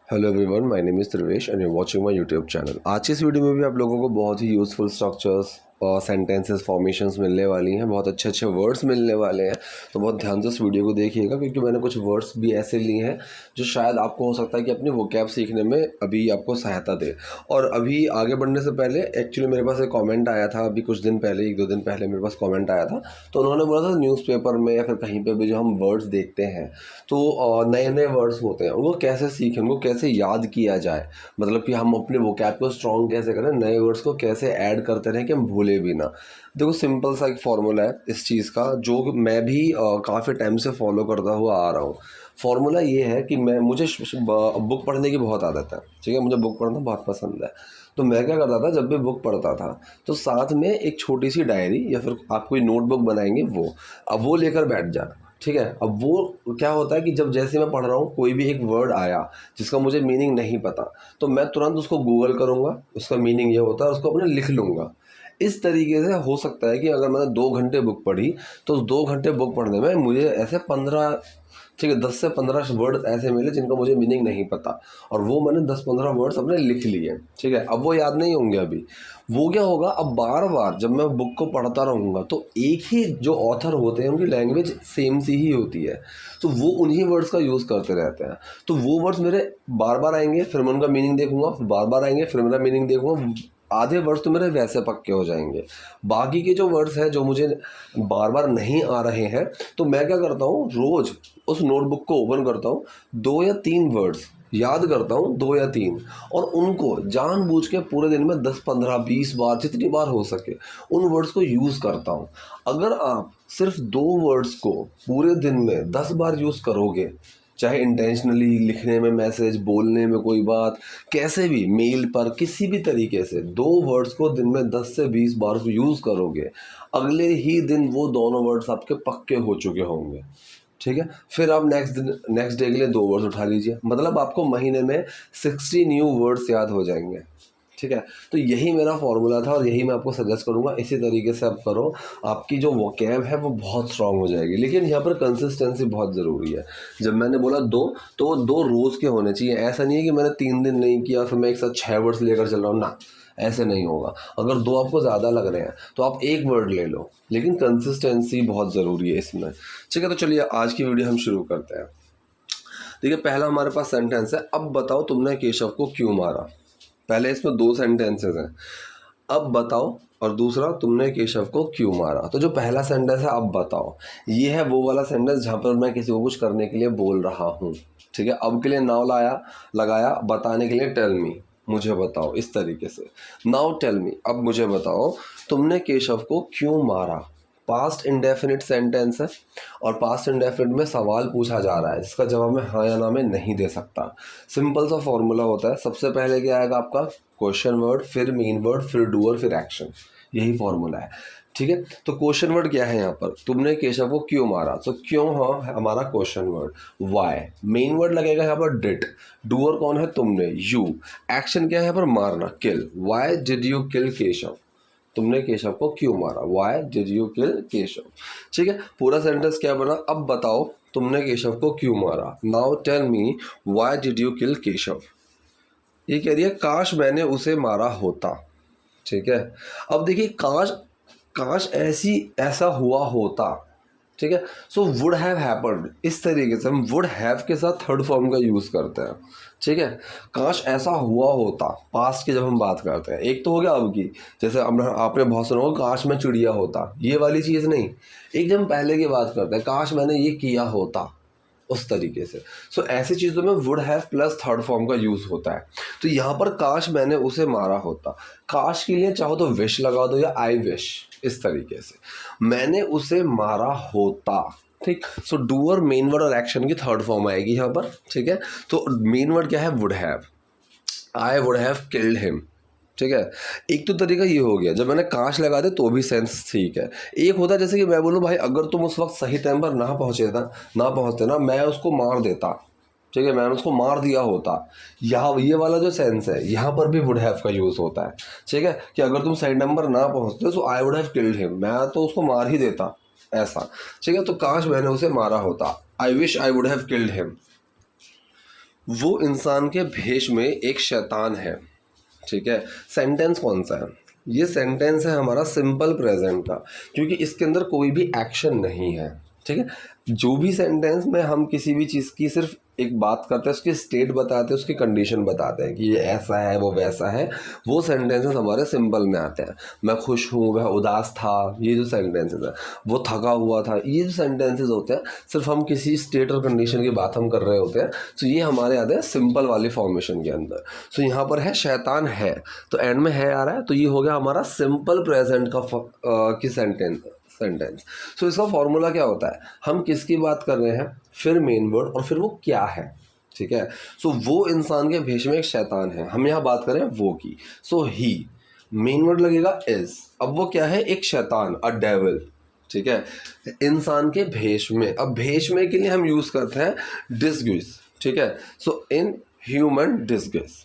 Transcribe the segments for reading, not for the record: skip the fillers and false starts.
Hello everyone, my name is Trivesh and you watching my YouTube channel. आज की इस video में भी आप लोगों को बहुत ही यूज़फुल स्ट्रक्चर्स और सेंटेंसेस फॉर्मेशंस मिलने वाली हैं, बहुत अच्छे अच्छे वर्ड्स मिलने वाले हैं। तो बहुत ध्यान से इस वीडियो को देखिएगा, क्योंकि मैंने कुछ वर्ड्स भी ऐसे लिए हैं जो शायद आपको हो सकता है कि अपनी वोकैब सीखने में अभी आपको सहायता दे। और अभी आगे बढ़ने से पहले एक्चुअली मेरे पास एक कॉमेंट आया था, अभी कुछ दिन पहले, 1-2 दिन पहले मेरे पास कॉमेंट आया था। तो उन्होंने बोला था न्यूज़पेपर में या फिर कहीं पर भी जो हम वर्ड्स देखते हैं तो नए नए वर्ड्स होते हैं, उनको कैसे सीखें, उनको कैसे याद किया जाए, मतलब कि हम अपने वोकैब को स्ट्रॉन्ग कैसे करें, नए वर्ड्स को कैसे ऐड करते रहें कि हम भूले भी ना। देखो, सिंपल सा एक फॉर्मूला है इस चीज़ का, जो मैं भी काफ़ी टाइम से फॉलो करता हुआ आ रहा हूँ। फॉर्मूला ये है कि मुझे बुक पढ़ने की बहुत आदत है, ठीक है, मुझे बुक पढ़ना बहुत पसंद है। तो मैं क्या करता था, जब भी बुक पढ़ता था तो साथ में एक छोटी सी डायरी या फिर आप कोई नोटबुक बनाएंगे, अब वो लेकर बैठ जाना, ठीक है। अब वो क्या होता है कि जब जैसे मैं पढ़ रहा हूँ, कोई भी एक वर्ड आया जिसका मुझे मीनिंग नहीं पता, तो मैं तुरंत उसको गूगल करूँगा, उसका मीनिंग ये होता है, उसको अपने लिख लूँगा। इस तरीके से हो सकता है कि अगर मैंने 2 घंटे बुक पढ़ी, तो उस 2 घंटे बुक पढ़ने में मुझे ऐसे 15, ठीक है, 10 से 15 वर्ड ऐसे मिले जिनका मुझे मीनिंग नहीं पता, और वो मैंने 10-15 वर्ड्स अपने लिख लिए, ठीक है। अब वो याद नहीं होंगे अभी। वो क्या होगा, अब बार बार जब मैं बुक को पढ़ता रहूँगा तो एक ही जो ऑथर होते हैं उनकी लैंग्वेज सेम सी ही होती है, तो वो उन्हीं वर्ड्स का यूज़ करते रहते हैं। तो वो वर्ड्स मेरे बार बार आएंगे, फिर मैं उनका मीनिंग देखूंगा, फिर बार बार आएंगे, फिर मेरा मीनिंग देखूंगा। आधे वर्ड्स तो मेरे वैसे पक्के हो जाएंगे। बाकी के जो वर्ड्स हैं जो मुझे बार बार नहीं आ रहे हैं, तो मैं क्या करता हूँ, रोज़ उस नोटबुक को ओपन करता हूँ, 2 या 3 वर्ड्स याद करता हूँ, 2 या 3, और उनको जानबूझ के पूरे दिन में 10, 15, 20 बार, जितनी बार हो सके उन वर्ड्स को यूज़ करता हूँ। अगर आप सिर्फ 2 वर्ड्स को पूरे दिन में 10 बार यूज़ करोगे, चाहे इंटेंशनली लिखने में, मैसेज बोलने में, कोई बात कैसे भी, मेल पर, किसी भी तरीके से 2 वर्ड्स को दिन में 10 से 20 बार यूज़ करोगे, अगले ही दिन वो दोनों वर्ड्स आपके पक्के हो चुके होंगे, ठीक है। फिर आप नेक्स्ट डे के लिए 2 वर्ड्स उठा लीजिए, मतलब आपको महीने में 60 न्यू वर्ड्स याद हो जाएंगे, ठीक है। तो यही मेरा फॉर्मूला था और यही मैं आपको सजेस्ट करूंगा, इसी तरीके से आप करो, आपकी जो वोकैब है वो बहुत स्ट्रांग हो जाएगी। लेकिन यहाँ पर कंसिस्टेंसी बहुत ज़रूरी है। जब मैंने बोला 2, तो वो 2 रोज़ के होने चाहिए। ऐसा नहीं है कि मैंने 3 दिन नहीं किया फिर मैं एक साथ 6 वर्ड्स लेकर चल रहा हूँ ना, ऐसे नहीं होगा। अगर 2 आपको ज़्यादा लग रहे हैं तो आप 1 वर्ड ले लो, लेकिन कंसिस्टेंसी बहुत ज़रूरी है इसमें, ठीक है। तो चलिए आज की वीडियो हम शुरू करते हैं। देखिए, पहला हमारे पास सेंटेंस है, अब बताओ तुमने केशव को क्यों मारा। पहले इसमें 2 सेंटेंसेस हैं, अब बताओ, और दूसरा तुमने केशव को क्यों मारा। तो जो पहला सेंटेंस है, अब बताओ, ये है वो वाला सेंटेंस जहाँ पर मैं किसी को कुछ करने के लिए बोल रहा हूँ, ठीक है। अब के लिए नाउ लगाया, बताने के लिए टेल मी, मुझे बताओ, इस तरीके से। नाउ टेल मी, अब मुझे बताओ तुमने केशव को क्यों मारा। पास्ट इंडेफिनिट सेंटेंस है, और पास्ट इंडेफिनिट में सवाल पूछा जा रहा है जिसका जवाब मैं हाँ या ना में नहीं दे सकता। सिंपल सा फॉर्मूला होता है, सबसे पहले क्या आएगा आपका, क्वेश्चन वर्ड, फिर मेन वर्ड, फिर डूअर, फिर एक्शन, यही फॉर्मूला है, ठीक है। तो क्वेश्चन वर्ड क्या है यहाँ पर, तुमने केशव को क्यों मारा, तो क्यों हाँ हमारा question word. Why, main word लगेगा यहाँ पर डिड, डूअर कौन है, तुमने, यू, एक्शन क्या है यहाँ पर, मारना, kill. Why did you kill Keshav, तुमने केशव को क्यों मारा, why did you kill Keshav, ठीक है। पूरा सेंटेंस क्या बना, अब बताओ तुमने केशव को क्यों मारा। Now tell me why did you kill Keshav. ये कह रही है काश मैंने उसे मारा होता, ठीक है। अब देखिए, काश, काश ऐसा हुआ होता, ठीक है। सो वुड हैव हैपेंड, इस तरीके से हम वुड हैव के साथ थर्ड फॉर्म का यूज़ करते हैं, ठीक है। काश ऐसा हुआ होता, पास्ट की जब हम बात करते हैं। एक तो हो गया अब की, जैसे आपने बहुत सुना होगा, काश मैं चिड़िया होता, ये वाली चीज़ नहीं। एक जब हम पहले की बात करते हैं, काश मैंने ये किया होता, उस तरीके से। सो ऐसी चीज़ों में would have plus third form का यूज़ होता है। तो यहाँ पर काश मैंने उसे मारा होता, काश के लिए चाहो तो विश लगा दो या आई विश, इस तरीके से। मैंने उसे मारा होता, ठीक। सो डूअर, मेन वर्ड और एक्शन की थर्ड फॉर्म आएगी यहाँ पर, ठीक है। तो मेन वर्ड क्या है, would have, I would have killed him, ठीक है। एक तो तरीका ये हो गया, जब मैंने काश लगा दे तो भी सेंस ठीक है। एक होता है जैसे कि मैं बोलूँ, भाई अगर तुम उस वक्त सही टाइम पर ना पहुँचते ना, मैं उसको मार देता, ठीक है, मैंने उसको मार दिया होता। यहाँ ये वाला जो सेंस है, यहाँ पर भी वुड हैव का यूज़ होता है, ठीक है, कि अगर तुम सही नंबर ना पहुँचते तो I would have killed him, मैं तो उसको मार ही देता, ऐसा, ठीक है। तो काश मैंने उसे मारा होता, I wish I would have killed him. वो इंसान के भेष में एक शैतान है। ठीक है, सेंटेंस कौन सा है? ये सेंटेंस है हमारा सिंपल प्रेजेंट का, क्योंकि इसके अंदर कोई भी एक्शन नहीं है। ठीक है, जो भी सेंटेंस में हम किसी भी चीज़ की सिर्फ एक बात करते हैं, उसकी स्टेट बताते हैं, उसकी कंडीशन बताते हैं कि ये ऐसा है वो वैसा है, वो सेंटेंसेस हमारे सिंपल में आते हैं। मैं खुश हूँ, वह उदास था, ये जो सेंटेंसेस है, वो थका हुआ था, ये जो सेंटेंसेस होते हैं सिर्फ हम किसी स्टेट और कंडीशन की बात हम कर रहे होते हैं। तो ये हमारे आते हैं सिंपल वाली फॉर्मेशन के अंदर। सो यहाँ पर है शैतान है, तो एंड में है आ रहा है, तो ये हो गया हमारा सिंपल प्रेजेंट का की सेंटेंस। सो इसका फॉर्मूला क्या होता है? हम किसकी बात कर रहे हैं, फिर मेन वर्ड और फिर वो क्या है। ठीक है, सो वो इंसान के भेष में एक शैतान है, हम यहाँ बात करें वो की। सो ही, मेन वर्ड लगेगा इज, अब वो क्या है, एक शैतान, अ डेविल। ठीक है, इंसान के भेष में, अब भेष में के लिए हम यूज करते हैं डिस्गिस। ठीक है, सो इन ह्यूमन डिस्गिस,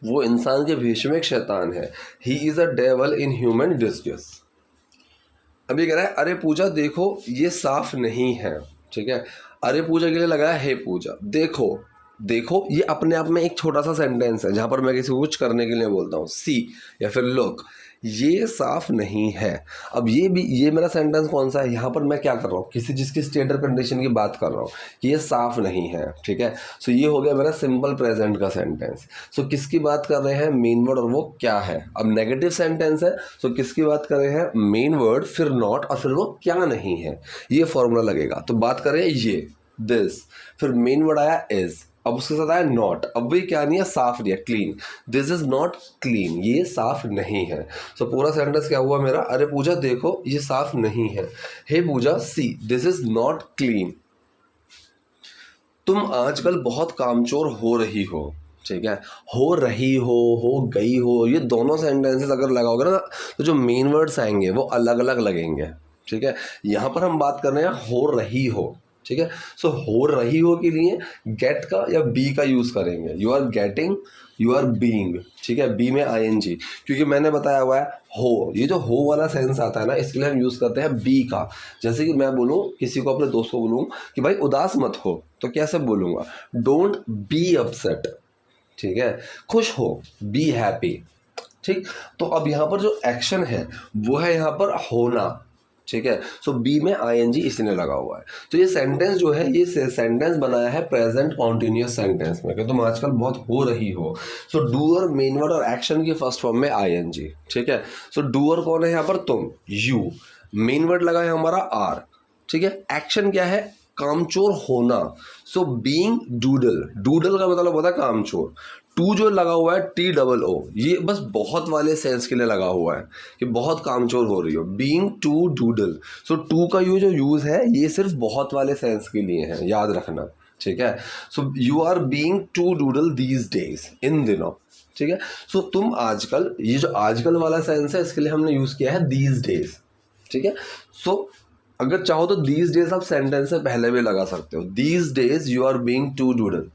वो इंसान के भेष में एक शैतान है। He is a devil in human disguise. अभी कह रहा है अरे पूजा देखो ये साफ नहीं है। ठीक है, अरे पूजा के लिए लगाया है पूजा, देखो देखो, ये अपने आप में एक छोटा सा सेंटेंस है जहाँ पर मैं किसी को कुछ करने के लिए बोलता हूँ, सी या फिर लुक, ये साफ नहीं है। अब ये भी, ये मेरा सेंटेंस कौन सा है, यहाँ पर मैं क्या कर रहा हूँ, किसी चीज़ की स्टेट और कंडीशन की बात कर रहा हूँ कि ये साफ नहीं है। ठीक है, सो ये हो गया मेरा सिंपल प्रेजेंट का सेंटेंस। सो किसकी बात कर रहे हैं, मेन वर्ड और वो क्या है। अब नेगेटिव सेंटेंस है, सो किसकी बात कर रहे हैं, मेन वर्ड फिर नॉट और फिर वो क्या नहीं है, ये फॉर्मूला लगेगा। तो बात करें ये दिस, फिर मेन वर्ड आया इज, अब उसके साथ आया नॉट, अब भी क्या नहीं है, साफ नहीं है, clean. This is not clean, ये साफ नहीं है। सो पूरा सेंटेंस क्या हुआ मेरा, अरे पूजा देखो ये साफ नहीं है, hey Pooja see this is not clean. तुम आजकल बहुत कामचोर हो रही हो। ठीक है, हो रही हो गई हो, ये दोनों सेंटेंसेस अगर लगाओगे ना तो जो मेन वर्ड्स आएंगे वो अलग अलग लगेंगे। ठीक है, यहाँ पर हम बात कर रहे हैं हो रही हो। ठीक है, सो हो रही हो के लिए गेट का या बी का यूज़ करेंगे, you are getting, you are being. ठीक है, बी में आईएनजी, क्योंकि मैंने बताया हुआ है हो, ये जो हो वाला सेंस आता है ना, इसके लिए हम यूज़ करते हैं बी का। जैसे कि मैं बोलूँ किसी को, अपने दोस्त को बोलूँ कि भाई उदास मत हो, तो कैसे बोलूँगा, डोंट बी अपसेट। ठीक है, खुश हो, बी हैप्पी। ठीक, तो अब यहाँ पर जो एक्शन है वो है यहाँ पर होना। ठीक है, सो बी में आईएनजी इसने लगा हुआ है। तो ये सेंटेंस जो है, ये सेंटेंस बनाया है प्रेजेंट कॉन्टिन्यूस सेंटेंस में, कि तुम आजकल बहुत हो रही हो। सो डूअर, मेन वर्ड और एक्शन की फर्स्ट फॉर्म में आईएनजी। ठीक है, सो डूअर कौन है यहाँ पर, तुम, यू, मेन वर्ड लगा है हमारा आर। ठीक है, एक्शन क्या है, कामचोर होना। सो बीइंग डूडल, डूडल का मतलब होता है कामचोर। टू जो लगा हुआ है TOO, ये बस बहुत वाले सेंस के लिए लगा हुआ है कि बहुत कामचोर हो रही हो, being to doodle. So to का जो यूज़ है ये सिर्फ बहुत वाले सेंस के लिए है, याद रखना। ठीक है, so you are being to doodle these days, इन दिनों। ठीक है, सो तुम आजकल, ये जो आजकल वाला सेंस है इसके लिए हमने यूज़ किया है दीज डेज। ठीक है, सो अगर चाहो तो दीज डेज आप सेंटेंस से पहले भी लगा सकते हो, these days you are being to doodle.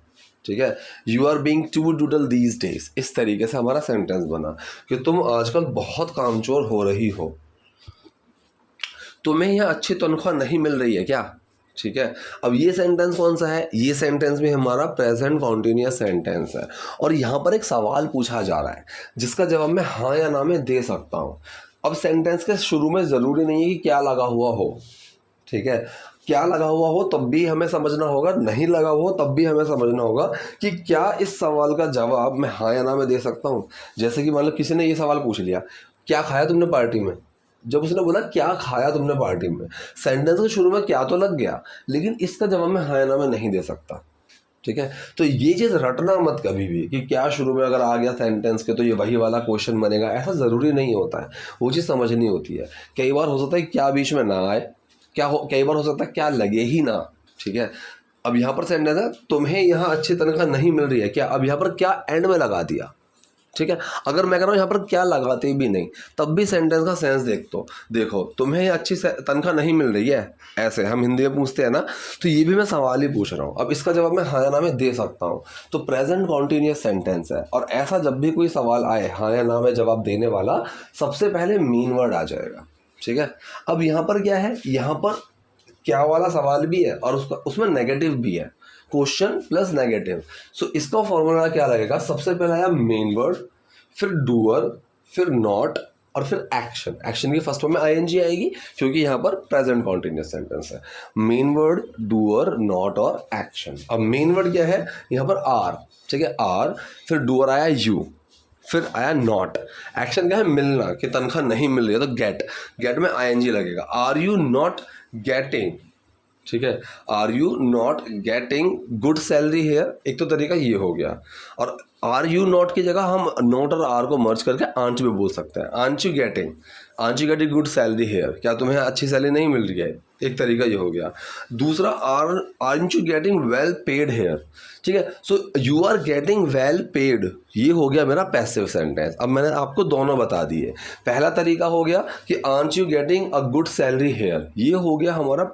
ठीक है, you are being to doodle these days, इस तरीके से हमारा सेंटेंस बना कि तुम आजकल बहुत कामचोर हो रही हो। तुम्हें यहाँ अच्छी तनख्वाह नहीं मिल रही है क्या। ठीक है, अब ये सेंटेंस कौन सा है, ये सेंटेंस भी हमारा प्रेजेंट कॉन्टिन्यूअस सेंटेंस है, और यहाँ पर एक सवाल पूछा जा रहा है जिसका जवाब मैं हाँ या ना में दे सकता हूँ। अब सेंटेंस के शुरू में ज़रूरी नहीं है कि क्या लगा हुआ हो। ठीक है, क्या लगा हुआ हो तब भी हमें समझना होगा, नहीं लगा हुआ हो तब भी हमें समझना होगा कि क्या इस सवाल का जवाब मैं हाँ या ना में दे सकता हूँ। जैसे कि मान लो किसी ने ये सवाल पूछ लिया, क्या खाया तुमने पार्टी में। जब उसने बोला क्या खाया तुमने पार्टी में, सेंटेंस के शुरू में क्या तो लग गया, लेकिन इसका जवाब मैं हाँ या ना में नहीं दे सकता। ठीक है, तो ये चीज़ रटना मत कभी भी कि क्या शुरू में अगर आ गया सेंटेंस के तो ये वही वाला क्वेश्चन बनेगा, ऐसा ज़रूरी नहीं होता है। वो चीज़ समझनी होती है। कई बार हो सकता है क्या बीच में ना आए, कई बार हो सकता है क्या लगे ही ना। ठीक है, अब यहाँ पर सेंटेंस है तुम्हें यहाँ अच्छी तनख्वाह नहीं मिल रही है क्या, अब यहाँ पर क्या एंड में लगा दिया। ठीक है, अगर मैं कह रहा हूँ यहाँ पर क्या लगाते भी नहीं तब भी सेंटेंस का सेंस देखो तुम्हें अच्छी तनख्वाह नहीं मिल रही है, ऐसे हम हिंदी में पूछते हैं ना, तो ये भी मैं सवाल ही पूछ रहा हूँ। अब इसका जवाब मैं हाँ या ना में दे सकता हूँ, तो प्रेजेंट कॉन्टिन्यूअस सेंटेंस है। और ऐसा जब भी कोई सवाल आए हाँ या ना में जवाब देने वाला, सबसे पहले मीन वर्ड आ जाएगा। ठीक है, अब यहाँ पर क्या है, यहाँ पर क्या वाला सवाल भी है और उसमें नेगेटिव भी है। Question plus negative. सो इसका फॉर्मूला क्या लगेगा, सबसे पहले आया मेन वर्ड, फिर डूअर, फिर नॉट और फिर एक्शन। एक्शन की फर्स्ट फॉर्म में आईएनजी आएगी क्योंकि यहाँ पर प्रेजेंट कॉन्टिन्यूस सेंटेंस है। मेन वर्ड, डूअर, नॉट और एक्शन। अब मेन वर्ड क्या है यहाँ पर आर, ठीक है, आर, फिर डूअर आया यू, फिर आया नॉट। एक्शन क्या है, मिलना, कि तनख्वाह नहीं मिल रही है तो गेट, गेट में आईएनजी लगेगा। आर यू नॉट गेटिंग, ठीक है, are you not getting good salary here, एक तो तरीका ये हो गया। और आर यू नॉट की जगह हम नॉट और आर को मर्ज करके आंट भी बोल सकते हैं। Aren't you getting good salary here, क्या तुम्हें अच्छी सैलरी नहीं मिल रही है, एक तरीका ये हो गया। दूसरा aren't you getting well paid here, ठीक है, so you are getting well paid, ये हो गया मेरा पैसिव सेंटेंस। अब मैंने आपको दोनों बता दिए। पहला तरीका हो गया कि aren't you getting a good salary here, ये हो गया हमारा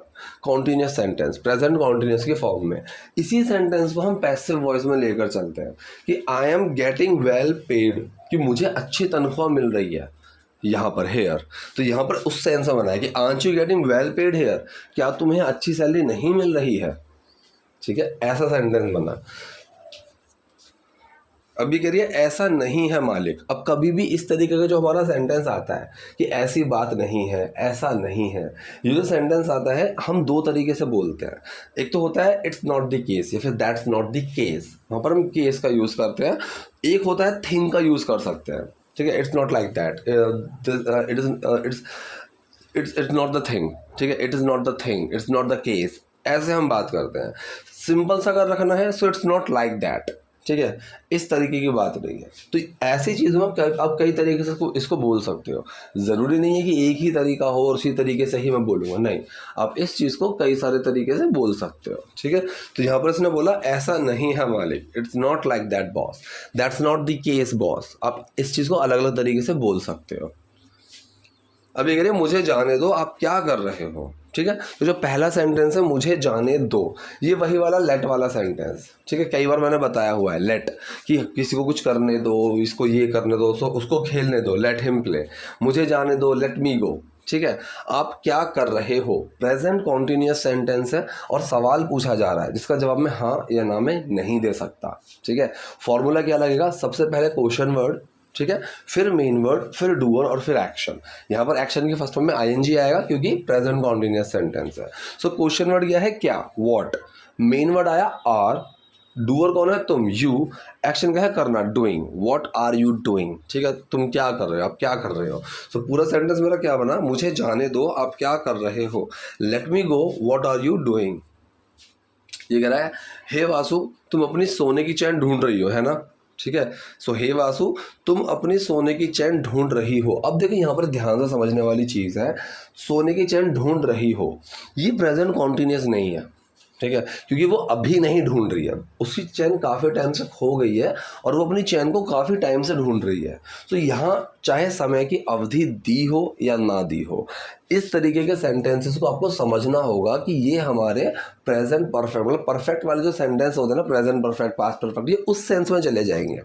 कॉन्टिन्यूस सेंटेंस, प्रेजेंट कॉन्टिन्यूस के फॉर्म में। इसी सेंटेंस को हम पैसिव वॉइस में लेकर चलते हैं कि I am getting well paid, कि मुझे अच्छी तनख्वाह मिल रही है यहाँ पर हेयर। तो यहाँ पर उस सेंस में बनाया कि aren't you getting well paid here, क्या तुम्हें अच्छी सैलरी नहीं मिल रही है, ठीक है, ऐसा सेंटेंस बना। अभी करिए ऐसा नहीं है मालिक। अब कभी भी इस तरीके का जो हमारा सेंटेंस आता है कि ऐसी बात नहीं है, ऐसा नहीं है, ये जो सेंटेंस आता है हम दो तरीके से बोलते हैं। एक तो होता है इट्स नॉट द केस या फिर दैट्स नॉट द केस, वहाँ पर हम केस का यूज़ करते हैं। एक होता है थिंग का यूज़ कर सकते हैं, ठीक है, it's not like that, it's not the thing, ठीक है, it is not the thing, it's not the case, ऐसे हम बात करते हैं। सिंपल सा अगर रखना है so it's not like that, ठीक है, इस तरीके की बात नहीं है। तो ऐसी चीज़ों में आप कई तरीके से इसको बोल सकते हो। ज़रूरी नहीं है कि एक ही तरीका हो और उसी तरीके से ही मैं बोलूँगा, नहीं, आप इस चीज़ को कई सारे तरीके से बोल सकते हो, ठीक है। तो यहाँ पर इसने बोला ऐसा नहीं है मालिक, it's not like that boss, that's not the case boss. आप इस चीज़ को अलग अलग तरीके से बोल सकते हो। अब ये करिए मुझे जाने दो, आप क्या कर रहे हो, ठीक है। तो जो पहला सेंटेंस है मुझे जाने दो, ये वही वाला लेट वाला सेंटेंस, ठीक है। कई बार मैंने बताया हुआ है लेट, कि किसी को कुछ करने दो, इसको ये करने दो, उसको खेलने दो, लेट हिम प्ले। मुझे जाने दो, लेट मी गो, ठीक है। आप क्या कर रहे हो, प्रेजेंट कॉन्टिन्यूस सेंटेंस है और सवाल पूछा जा रहा है जिसका जवाब मैं हाँ या ना में नहीं दे सकता, ठीक है। फॉर्मूला क्या लगेगा, सबसे पहले क्वेश्चन वर्ड, ठीक है, फिर मेन वर्ड, फिर डूअर और फिर एक्शन। यहाँ पर एक्शन की फर्स्ट फॉर्म में आईएनजी आएगा क्योंकि प्रेजेंट कॉन्टिन्यूस सेंटेंस है। सो क्वेश्चन वर्ड क्या है, क्या, व्हाट, मेन वर्ड आया आर, डूअर कौन है, तुम, यू, एक्शन क्या है, करना, doing, what are you doing, ठीक है, तुम क्या कर रहे हो, आप क्या कर रहे हो। सो पूरा सेंटेंस मेरा क्या बना, मुझे जाने दो, आप क्या कर रहे हो, let me go, what are you doing. ये कह रहा है हे वासु तुम अपनी सोने की चैन ढूंढ रही हो, है ना, ठीक है। सो हे वासु तुम अपनी सोने की चैन ढूंढ रही हो। अब देखिए यहाँ पर ध्यान से समझने वाली चीज़ है, सोने की चैन ढूंढ रही हो, ये प्रेजेंट कॉन्टिन्यूस नहीं है, ठीक है, क्योंकि वो अभी नहीं ढूंढ रही है, उसकी चैन काफ़ी टाइम से खो गई है और वो अपनी चैन को काफ़ी टाइम से ढूंढ रही है। तो यहाँ चाहे समय की अवधि दी हो या ना दी हो, इस तरीके के सेंटेंसेस को आपको समझना होगा कि ये हमारे प्रेजेंट परफेक्ट, मतलब परफेक्ट वाले जो सेंटेंस होते हैं ना, प्रेजेंट परफेक्ट, पास्ट परफेक्ट, ये उस सेंस में चले जाएंगे,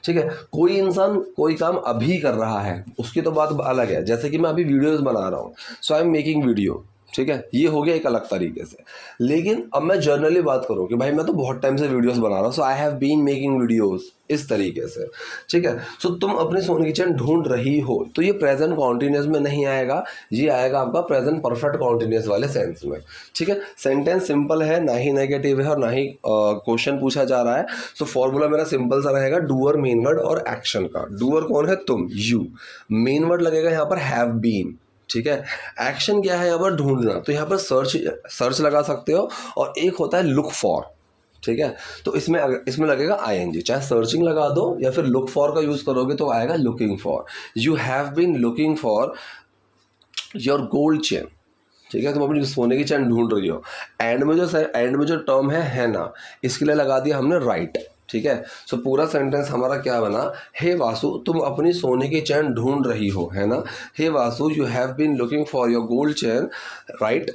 ठीक है। कोई इंसान कोई काम अभी कर रहा है उसकी तो बात अलग है, जैसे कि मैं अभी वीडियोज़ बना रहा हूँ, सो आई एम मेकिंग वीडियो, ठीक है, ये हो गया एक अलग तरीके से। लेकिन अब मैं जर्नली बात करूं कि भाई मैं तो बहुत टाइम से वीडियोस बना रहा हूं, so I have been making videos, इस तरीके से, ठीक है। सो तुम अपनी सोने की चैन ढूंढ रही हो, तो ये प्रेजेंट कॉन्टिन्यूस में नहीं आएगा, ये आएगा आपका प्रेजेंट परफेक्ट कॉन्टिन्यूस वाले सेंस में, ठीक है। सेंटेंस सिंपल है, ना ही नेगेटिव है और ना ही क्वेश्चन पूछा जा रहा है। सो फॉर्मूला मेरा सिंपल सा रहेगा, डूअर, मेन वर्ड और एक्शन का। डूअर कौन है, तुम, यू, मेन वर्ड लगेगा यहाँ पर हैव बीन, ठीक है। एक्शन क्या है यहाँ पर, ढूंढना, तो यहाँ पर सर्च लगा सकते हो, और एक होता है लुक फॉर, ठीक है। तो इसमें लगेगा आईएनजी, चाहे सर्चिंग लगा दो या फिर लुक फॉर का यूज करोगे तो आएगा looking for. You have been looking for your gold chain, ठीक है, तुम अपनी सोने की चैन ढूंढ रही हो। एंड में जो टर्म है ना, इसके लिए लगा दिया हमने राइट, ठीक है। सो पूरा सेंटेंस हमारा क्या बना, हे वासु तुम अपनी सोने की चैन ढूंढ रही हो, है ना, hey Vasu you have been looking for your gold chain, right.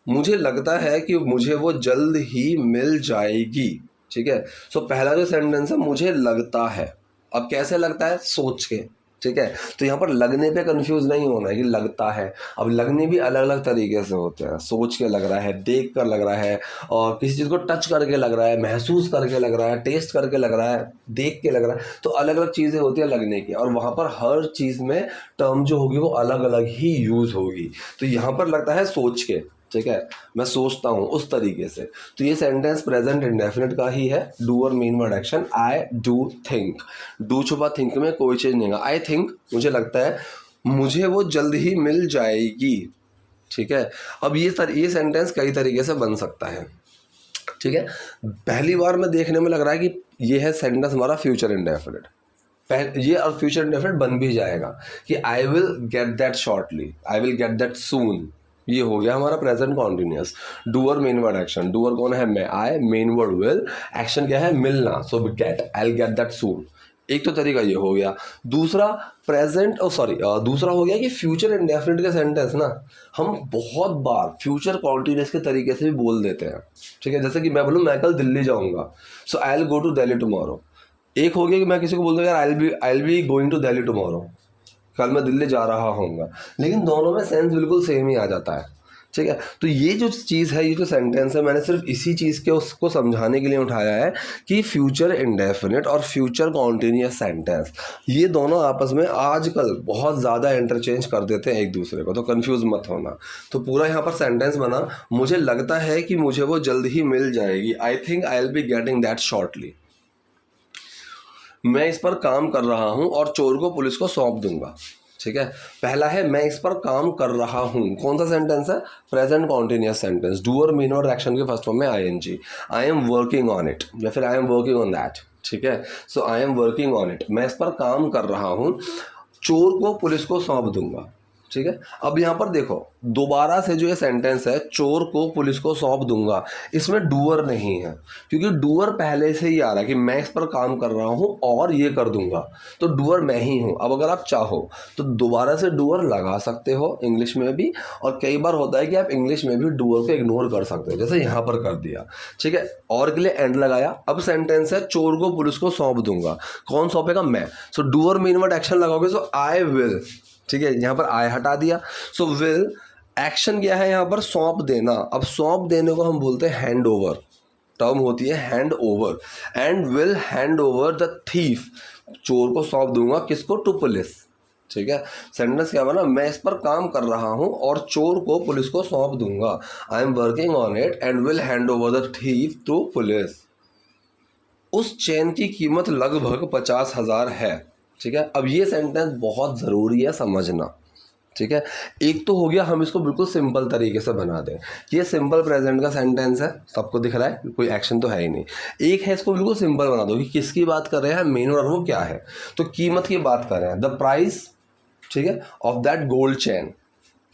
मुझे लगता है कि मुझे वो जल्द ही मिल जाएगी, ठीक है। सो पहला जो सेंटेंस है मुझे लगता है, अब कैसे लगता है, सोच के, ठीक है। तो यहाँ पर लगने पे कंफ्यूज नहीं होना है कि लगता है। अब लगने भी अलग अलग तरीके से होते हैं, सोच के लग रहा है, देख कर लग रहा है, और किसी चीज़ को टच करके लग रहा है, महसूस करके लग रहा है, टेस्ट करके लग रहा है, देख के लग रहा है। तो अलग अलग चीज़ें होती है लगने की, और वहाँ पर हर चीज़ में टर्म जो होगी वो अलग अलग ही यूज़ होगी। तो यहाँ पर लगता है सोच के, ठीक है, मैं सोचता हूँ, उस तरीके से। तो ये सेंटेंस प्रेजेंट इंडेफिनिट का ही है, डू और main word action. I do think, do छुपा थिंक में कोई चेंज नहीं है। आई थिंक मुझे लगता है मुझे वो जल्द ही मिल जाएगी, ठीक है। अब ये सेंटेंस कई तरीके से बन सकता है, ठीक है। पहली बार में देखने में लग रहा है कि ये है सेंटेंस हमारा फ्यूचर इंडेफिनिट, ये और फ्यूचर इंडेफिनिट बन भी जाएगा कि I will get that shortly, I will get that soon. ये हो गया हमारा present continuous. Doer main word action, doer कौन है, मैं, I, main word will, action क्या है, मिलना, सो gate, I will get that soon. एक तो तरीका ये हो गया। दूसरा दूसरा हो गया कि फ्यूचर इंडेफिनिट के सेंटेंस ना हम बहुत बार फ्यूचर कॉन्टिन्यूस के तरीके से भी बोल देते हैं, ठीक है। जैसे कि मैं बोलूँ मैं कल दिल्ली जाऊँगा, so I will go to Delhi tomorrow. एक हो गया कि मैं किसी को बोल दूँ यार I will be going to Delhi tomorrow, कल मैं दिल्ली जा रहा हूँगा, लेकिन दोनों में सेंस बिल्कुल सेम ही आ जाता है, ठीक है। तो ये जो चीज़ है, ये जो सेंटेंस है, मैंने सिर्फ इसी चीज़ के उसको समझाने के लिए उठाया है कि फ्यूचर इंडेफिनिट और फ्यूचर कॉन्टिन्यूअस सेंटेंस ये दोनों आपस में आजकल बहुत ज़्यादा इंटरचेंज कर देते हैं एक दूसरे को, तो कंफ्यूज मत होना। तो पूरा यहाँ पर सेंटेंस बना, मुझे लगता है कि मुझे वो जल्द ही मिल जाएगी, I think I will be getting that shortly. मैं इस पर काम कर रहा हूँ और चोर को पुलिस को सौंप दूंगा, ठीक है। पहला है मैं इस पर काम कर रहा हूँ, कौन सा सेंटेंस है, प्रेजेंट कॉन्टिन्यूअस सेंटेंस। डू और मीन और एक्शन के फर्स्ट फॉर्म में ING, I am working on it, या फिर I am working on that, ठीक है। So I am working on it, मैं इस पर काम कर रहा हूँ, चोर को पुलिस को सौंप दूंगा, ठीक है। अब यहाँ पर देखो दोबारा से जो ये सेंटेंस है, चोर को पुलिस को सौंप दूंगा, इसमें डूअर नहीं है, क्योंकि डूअर पहले से ही आ रहा है कि मैं इस पर काम कर रहा हूँ और ये कर दूंगा, तो डूअर मैं ही हूँ। अब अगर आप चाहो तो दोबारा से डूअर लगा सकते हो इंग्लिश में भी, और कई बार होता है कि आप इंग्लिश में भी डूअर को इग्नोर कर सकते हो, जैसे यहाँ पर कर दिया, ठीक है। और के लिए एंड लगाया। अब सेंटेंस है चोर को पुलिस को सौंप दूंगा, कौन सौंपेगा, मैं। सो डूअर मेन वर्ड एक्शन लगाओगे, सो आई विल, ठीक है। यहाँ पर आई हटा दिया, सो विल, एक्शन क्या है यहाँ पर, सौंप देना। अब सौंप देने को हम बोलते हैं हैंड ओवर, टर्म होती है hand over, and will hand over the thief, चोर को सौंप दूंगा, किसको, टू पुलिस, ठीक है। सेंटेंस क्या बना, मैं इस पर काम कर रहा हूँ और चोर को पुलिस को सौंप दूंगा, I am working on it and will hand over the thief to police. उस चेन की कीमत लगभग 50,000 है, ठीक है। अब ये सेंटेंस बहुत ज़रूरी है समझना, ठीक है। एक तो हो गया हम इसको बिल्कुल सिंपल तरीके से बना दें, ये सिंपल प्रेजेंट का सेंटेंस है, सबको दिख रहा है, कोई एक्शन तो है ही नहीं। एक है इसको बिल्कुल सिंपल बना दो कि किसकी बात कर रहे हैं, मेन और वो क्या है, तो कीमत की बात कर रहे हैं, द प्राइस, ठीक है, ऑफ दैट गोल्ड चेन,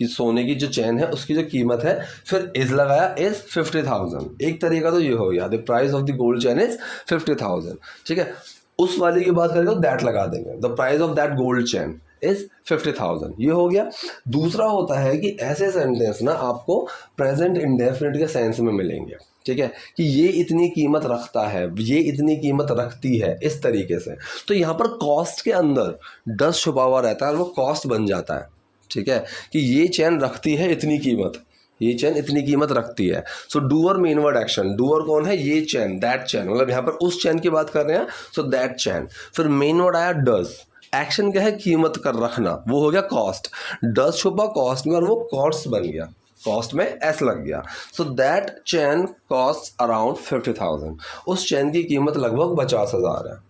कि सोने की जो चेन है उसकी जो कीमत है, फिर इज लगाया, इज 50,000। एक तरीका तो ये हो गया, the price of the gold chain is 50,000, ठीक है। उस वाले की बात करेंगे तो दैट लगा देंगे, the price of that gold chain is 50,000, ये हो गया। दूसरा होता है कि ऐसे सेंटेंस ना आपको प्रेजेंट इंडेफिनिट के सेंस में मिलेंगे, ठीक है, कि ये इतनी कीमत रखता है, ये इतनी कीमत रखती है, इस तरीके से। तो यहाँ पर कॉस्ट के अंदर डस छुपा हुआ रहता है और वो कॉस्ट बन जाता है, ठीक है, कि ये चैन रखती है इतनी कीमत, ये चैन इतनी कीमत रखती है। So doer main word action, doer कौन है, ये चैन, दैट चैन, मतलब यहाँ पर उस चैन की बात कर रहे हैं, सो दैट चैन। फिर मेन वर्ड आया डज, एक्शन क्या है, कीमत कर रखना, वो हो गया कॉस्ट, डज छुपा कॉस्ट में और वो कॉस्ट बन गया, कॉस्ट में एस लग गया। So that chain cost around 50,000, उस चैन की कीमत लगभग 50,000 है।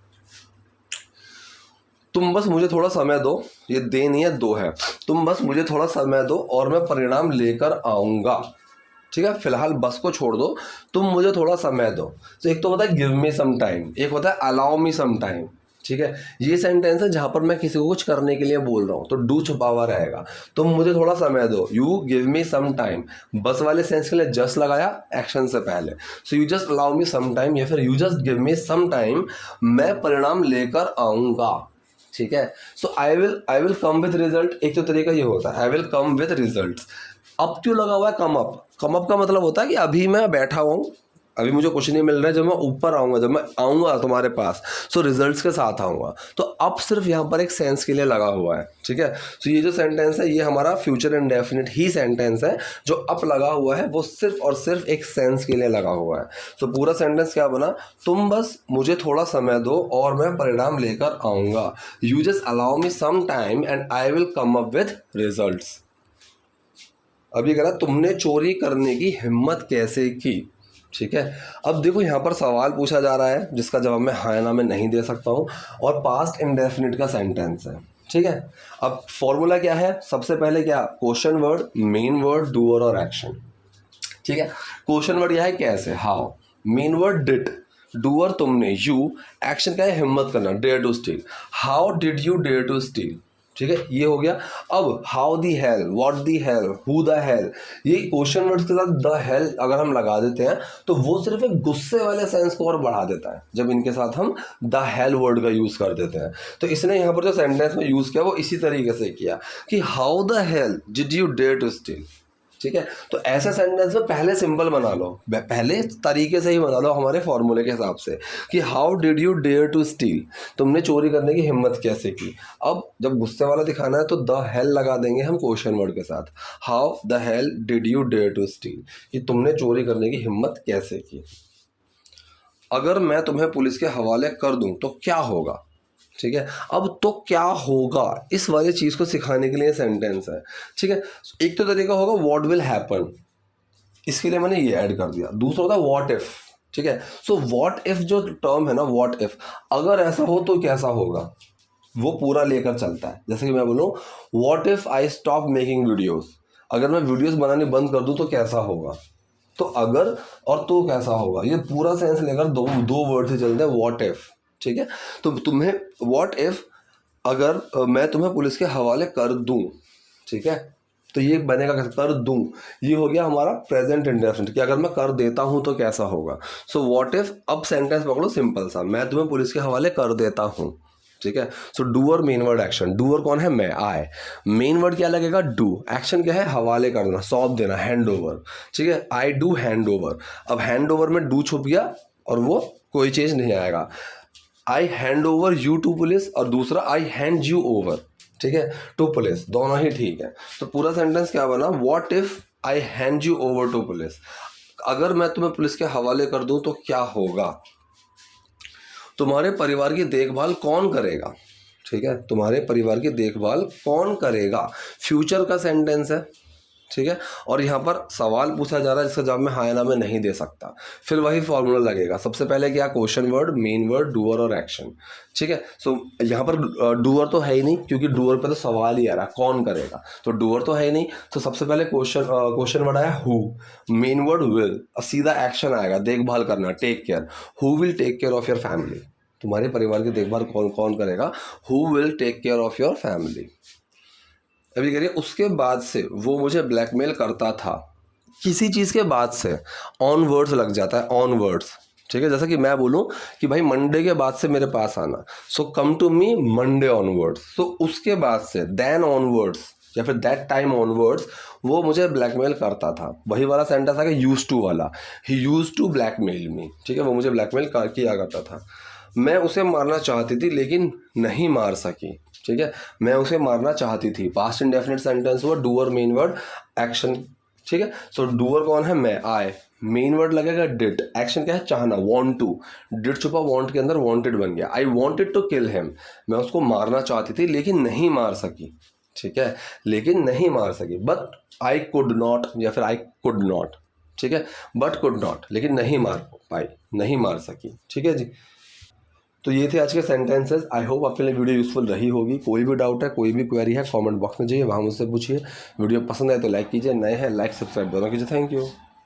तुम बस मुझे थोड़ा समय दो, ये दे नहीं है, दो है, तुम बस मुझे थोड़ा समय दो और मैं परिणाम लेकर आऊँगा, ठीक है। फिलहाल बस को छोड़ दो, तुम मुझे थोड़ा समय दो। तो एक तो होता है गिव मी सम टाइम, एक होता है अलाउ मी सम टाइम, ठीक है। ये सेंटेंस है जहाँ पर मैं किसी को कुछ करने के लिए बोल रहा हूँ, तो डू छुपा हुआ रहेगा, तुम मुझे थोड़ा समय दो, you give me some time, बस वाले सेंस के लिए जस्ट लगाया एक्शन से पहले, so you just allow me some time, या फिर you just give me some time, मैं परिणाम लेकर आऊँगा, ठीक है। So I will come with result, एक तो तरीका ये होता है, I will come with result. Up to लगा हुआ है, कम अप का मतलब होता है कि अभी मैं बैठा हुआ हूँ, अभी मुझे कुछ नहीं मिल रहा है, जब मैं ऊपर आऊँगा, जब मैं आऊँगा तुम्हारे पास, सो रिजल्ट्स के साथ आऊँगा। तो अब सिर्फ यहाँ पर एक सेंस के लिए लगा हुआ है, ठीक है। तो ये जो सेंटेंस है ये हमारा फ्यूचर इंडेफिनिट ही सेंटेंस है, जो अप लगा हुआ है वो सिर्फ और सिर्फ एक सेंस के लिए लगा हुआ है। तो पूरा सेंटेंस क्या बना, तुम बस मुझे थोड़ा समय दो और मैं परिणाम लेकर आऊँगा। You just allow me some time and I will come up with results. अभी कह रहा तुमने चोरी करने की हिम्मत कैसे की, ठीक है। अब देखो यहाँ पर सवाल पूछा जा रहा है जिसका जवाब मैं हाँ या ना में नहीं दे सकता हूँ, और पास्ट इंडेफिनिट का सेंटेंस है, ठीक है। अब फॉर्मूला क्या है, सबसे पहले क्या, question word, main word, doer और एक्शन, ठीक है। क्वेश्चन वर्ड यह है कैसे, how, main word did, doer तुमने, यू, एक्शन क्या है हिम्मत करना, dare to steal, how did you dare to steal, ठीक है, ये हो गया। अब how the hell, what the hell, who the hell, ये क्वेश्चन वर्ड्स के साथ द हेल अगर हम लगा देते हैं तो वो सिर्फ एक गुस्से वाले सेंस को और बढ़ा देता है जब इनके साथ हम द हेल वर्ड का यूज़ कर देते हैं। तो इसने यहाँ पर जो सेंटेंस में यूज़ किया वो इसी तरीके से किया कि how the hell did you dare to steal, ठीक है। तो ऐसे सेंटेंस में पहले सिंपल बना लो, पहले तरीके से ही बना लो हमारे फॉर्मूले के हिसाब से कि how did you dare to steal, तुमने चोरी करने की हिम्मत कैसे की। अब जब गुस्से वाला दिखाना है तो द हेल लगा देंगे हम क्वेश्चन वर्ड के साथ, how the hell did you dare to steal, कि तुमने चोरी करने की हिम्मत कैसे की। अगर मैं तुम्हें पुलिस के हवाले कर दूं तो क्या होगा, ठीक है। अब तो क्या होगा इस वाली चीज़ को सिखाने के लिए सेंटेंस है, ठीक है। एक तो तरीका होगा व्हाट विल हैपन, इसके लिए मैंने ये ऐड कर दिया। दूसरा होता है व्हाट इफ, ठीक है। सो व्हाट इफ जो टर्म है ना, व्हाट इफ, अगर ऐसा हो तो कैसा होगा, वो पूरा लेकर चलता है। जैसे कि मैं बोलूँ what if I stop making videos, अगर मैं वीडियोस बनाने बंद कर दूँ तो कैसा होगा। तो अगर और तो कैसा होगा, ये पूरा सेंस लेकर दो वर्ड से चलते हैं, व्हाट इफ, ठीक है। तो तुम्हें व्हाट इफ अगर मैं तुम्हें पुलिस के हवाले कर दूं, ठीक है, तो ये बनेगा कैसे, कर दूं, ये हो गया हमारा प्रेजेंट इंडेफिनिट कि अगर मैं कर देता हूं तो कैसा होगा। सो व्हाट इफ, अब सेंटेंस पकड़ो सिंपल सा, मैं तुम्हें पुलिस के हवाले कर देता हूं, ठीक है। So doer, main word, action. Doer कौन है, मैं, आई, मेन वर्ड क्या लगेगा, डू, एक्शन क्या है, हवाले करना, सौंप देना, हैंड ओवर, ठीक है। आई डू हैंड ओवर, अब हैंड ओवर में डू छुप गया और वो कोई चीज़ नहीं आएगा। I hand over you to police, और दूसरा आई हैंड यू ओवर, ठीक है, टू पुलिस, दोनों ही ठीक है। तो पूरा सेंटेंस क्या बना, what if I hand you over to police, अगर मैं तुम्हें पुलिस के हवाले कर दूं तो क्या होगा। तुम्हारे परिवार की देखभाल कौन करेगा, ठीक है, तुम्हारे परिवार की देखभाल कौन करेगा, फ्यूचर का सेंटेंस है, ठीक है। और यहाँ पर सवाल पूछा जा रहा है जिसका जवाब मैं हाँ या ना में नहीं दे सकता, फिर वही फॉर्मूला लगेगा। सबसे पहले क्या, question word, main word, doer और एक्शन, ठीक है। सो यहाँ पर डूअर तो है ही नहीं क्योंकि डूअर पे तो सवाल ही आ रहा है कौन करेगा, तो डूअर तो है ही नहीं। तो सबसे पहले क्वेश्चन वर्ड आया हु, मेन वर्ड विल, सीधा एक्शन आएगा देखभाल करना, take care, who will take care of your family, तुम्हारे परिवार की देखभाल कौन कौन करेगा, who will take care of your family. अभी करिए उसके बाद से वो मुझे ब्लैकमेल करता था, किसी चीज़ के बाद से ऑन वर्ड्स लग जाता है, ऑन वर्ड्स, ठीक है। जैसा कि मैं बोलूँ कि भाई मंडे के बाद से मेरे पास आना, so come to me Monday onwards, so उसके बाद से देन ऑनवर्ड्स या फिर दैट टाइम ऑनवर्ड्स वो मुझे ब्लैकमेल करता था। वही वाला सेंटेंस आ गया यूज टू वाला, ही यूज टू ब्लैकमेल मी, ठीक है, वो मुझे ब्लैकमेल किया करता था। मैं उसे मारना चाहती थी लेकिन नहीं मार सकी, ठीक है, मैं उसे मारना चाहती थी, पास्ट इंडेफिनिट सेंटेंस हुआ, डूअर, मेन वर्ड, एक्शन, ठीक है। सो डूअर कौन है, मैं, आई, मेन वर्ड लगेगा डिड, एक्शन क्या है, चाहना, वांट टू, डिड छुपा वांट के अंदर, वांटेड बन गया, I wanted to kill him, मैं उसको मारना चाहती थी लेकिन नहीं मार सकी, ठीक है, लेकिन नहीं मार सकी, बट आई कुड नॉट या फिर आई कुड नॉट, ठीक है, बट कुड नॉट, लेकिन नहीं मार पाई, नहीं मार सकी, ठीक है जी। तो ये थे आज के सेंटेंसेस। आई होप आपके लिए वीडियो यूजफुल रही होगी। कोई भी डाउट है, कोई भी क्वेरी है, कमेंट बॉक्स में जाइए, वहाँ मुझसे पूछिए। वीडियो पसंद आए तो लाइक कीजिए, नए हैं लाइक सब्सक्राइब दोनों कीजिए। Thank you.